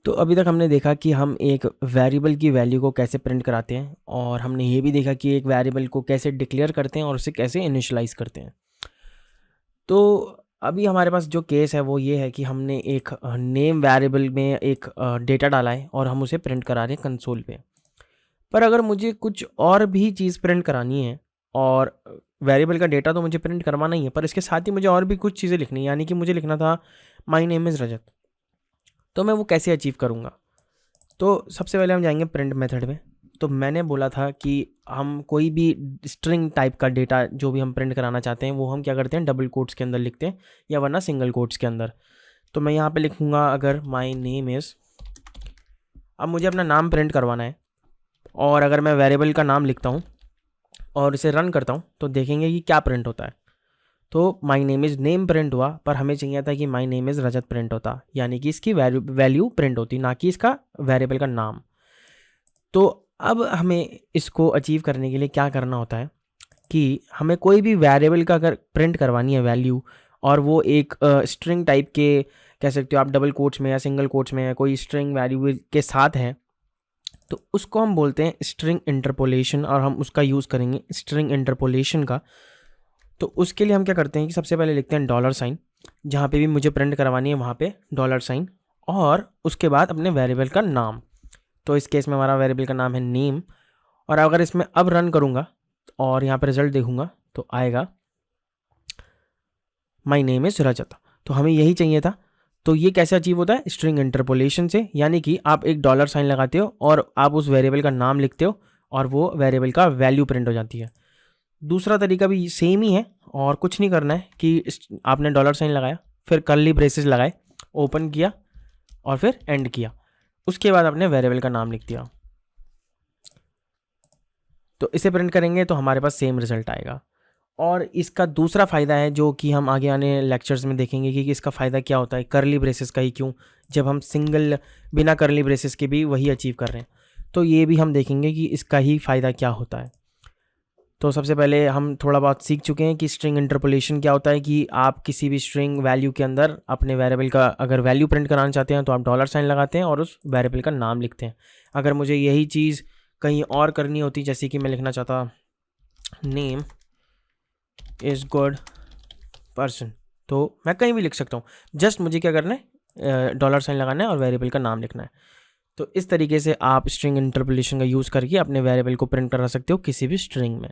तो अभी तक हमने देखा कि हम एक वेरिएबल की वैल्यू को कैसे प्रिंट कराते हैं, और हमने ये भी देखा कि एक वेरिएबल को कैसे डिक्लेयर करते हैं और उसे कैसे इनिशियलाइज़ करते हैं। तो अभी हमारे पास जो केस है वो ये है कि हमने एक नेम वेरिएबल में एक डेटा डाला है और हम उसे प्रिंट करा रहे हैं कंसोल पे। पर अगर मुझे कुछ और भी चीज़ प्रिंट करानी है, और वेरिएबल का डेटा तो मुझे प्रिंट करवाना ही है, पर इसके साथ ही मुझे और भी कुछ चीज़ें लिखनी है, यानी कि मुझे लिखना था माय नेम इज़ रजत। तो मैं वो कैसे अचीव करूँगा? तो सबसे पहले हम जाएंगे प्रिंट मेथड में। तो मैंने बोला था कि हम कोई भी स्ट्रिंग टाइप का डेटा जो भी हम प्रिंट कराना चाहते हैं वो हम क्या करते हैं, डबल कोट्स के अंदर लिखते हैं, या वरना सिंगल कोट्स के अंदर। तो मैं यहाँ पे लिखूँगा अगर माय नेम इज़, अब मुझे अपना नाम प्रिंट करवाना है, और अगर मैं वेरिएबल का नाम लिखता हूँ और इसे रन करता हूँ तो देखेंगे कि क्या प्रिंट होता है। तो my name is name print हुआ, पर हमें चाहिए था कि my name is Rajat print होता, यानी कि इसकी वैल्यू प्रिंट होती, ना कि इसका वेरिएबल का नाम। तो अब हमें इसको अचीव करने के लिए क्या करना होता है कि हमें कोई भी वेरिएबल का अगर प्रिंट करवानी है वैल्यू, और वो एक स्ट्रिंग टाइप के कह सकते हो आप, डबल कोट्स में या सिंगल कोट्स में, कोई स्ट्रिंग वैल्यू के साथ है, तो उसको हम बोलते हैं स्ट्रिंग इंटरपोलेशन, और हम उसका यूज़ करेंगे स्ट्रिंग इंटरपोलेशन का। तो उसके लिए हम क्या करते हैं कि सबसे पहले लिखते हैं डॉलर साइन, जहाँ पे भी मुझे प्रिंट करवानी है वहाँ पे डॉलर साइन, और उसके बाद अपने वेरिएबल का नाम। तो इस केस में हमारा वेरिएबल का नाम है नेम, और अगर इसमें अब रन करूँगा और यहाँ पर रिजल्ट देखूँगा तो आएगा माय नेम इज़ रजत। तो हमें यही चाहिए था। तो ये कैसे अचीव होता है? स्ट्रिंग इंटरपोलेशन से, यानी कि आप एक डॉलर साइन लगाते हो और आप उस वेरिएबल का नाम लिखते हो और वो वेरिएबल का वैल्यू प्रिंट हो जाती है। दूसरा तरीका भी सेम ही है, और कुछ नहीं करना है कि आपने डॉलर साइन लगाया, फिर कर्ली ब्रेसेस लगाए, ओपन किया और फिर एंड किया, उसके बाद आपने वेरिएबल का नाम लिख दिया। तो इसे प्रिंट करेंगे तो हमारे पास सेम रिजल्ट आएगा। और इसका दूसरा फ़ायदा है जो कि हम आगे आने लेक्चर्स में देखेंगे कि इसका फ़ायदा क्या होता है, कर्ली ब्रेसेस का ही क्यों, जब हम सिंगल बिना कर्ली ब्रेसेस के भी वही अचीव कर रहे हैं। तो ये भी हम देखेंगे कि इसका ही फ़ायदा क्या होता है। तो सबसे पहले हम थोड़ा बहुत सीख चुके हैं कि स्ट्रिंग इंटरपोलेशन क्या होता है, कि आप किसी भी स्ट्रिंग वैल्यू के अंदर अपने वेरिएबल का अगर वैल्यू प्रिंट कराना चाहते हैं तो आप डॉलर साइन लगाते हैं और उस वेरिएबल का नाम लिखते हैं। अगर मुझे यही चीज़ कहीं और करनी होती, जैसे कि मैं लिखना चाहता नेम इज़ गुड पर्सन, तो मैं कहीं भी लिख सकता हूँ, जस्ट मुझे क्या करना है, डॉलर साइन लगाना है और वेरिएबल का नाम लिखना है। तो इस तरीके से आप स्ट्रिंग इंटरपोलेशन का यूज़ करके अपने वेरिएबल को प्रिंट करा सकते हो किसी भी स्ट्रिंग में।